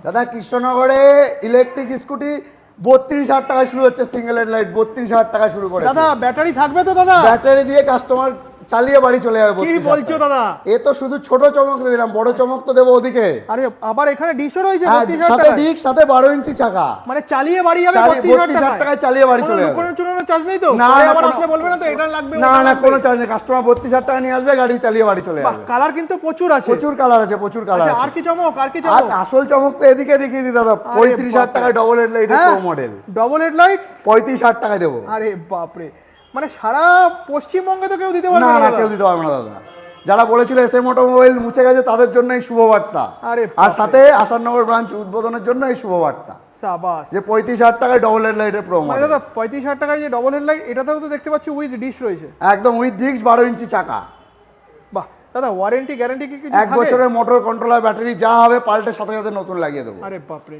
দাদা কৃষ্ণনগরে electric scooty 32,000 টাকা শুরু হচ্ছে, সিঙ্গেল হেডলাইট 32,000 টাকা শুরু করে। দাদা ব্যাটারি থাকবে তো দাদা? ব্যাটারি দিয়ে কাস্টমার চালিয়ে বাড়ি চলে যাবে। কি বলছো দাদা? এ তো শুধু ছোট চমক দিলাম, বড় চমক তো দেবো ওদিকে। আরে আবার এখানে ডিশও রয়েছে 32,000 সাথে টাকা, ডিস্ক সাথে 12 ইঞ্চি চাকা, মানে চালিয়ে বাড়ি যাবে 32,000 টাকায় চালিয়ে বাড়ি চলে যাবে। কোনো চুনোর চার্জ নেই তো? না, আবার আসলে বলবে না তো এটা লাগবে? না কোনো চার্জ নেই, কাস্টমার 32,000 টাকা নিয়ে আসবে, গাড়ি চালিয়ে বাড়ি চলে যাবে। কালার কিন্তু প্রচুর আছে, প্রচুর কালার আছে, প্রচুর কালার আছে। আর কি চমক? আর আসল চমক তো এদিকে দেখিয়ে দিই দাদা। 35,000 টাকায় double headlight pro model, double headlight 35,000 টাকায় দেবো। আরে বাপরে, মানে সারা পশ্চিমবঙ্গে তো কেউ দিতে পারবে না, কেউ দিতে পারবে না দাদা। যারা বলেছিল এসএম অটোমোবাইল মুছে গেছে তাদের জন্য এই শুভবার্তা, আর সাথে আসাননগর ব্রাঞ্চ উদ্বোধনের জন্য এই শুভবার্তা। সাবাস, যে 35,000 টাকায় ডবল হেডলাইটের প্রো মডেল। দাদা 35,000 টাকায় যে ডবল হেডলাইট, এটাতেও তো দেখতে পাচ্ছি উইথ ডিশ রয়েছে। একদম উইথ ডিস্ক, 12 ইঞ্চি চাকা। বাহ দাদা, ওয়ারেন্টি গ্যারান্টি কি কিছু 1 বছরের মোটর কন্ট্রোলার ব্যাটারি যা হবে পাল্টে সাথে সাথে নতুন লাগিয়ে দেবো। আরে বাপরে।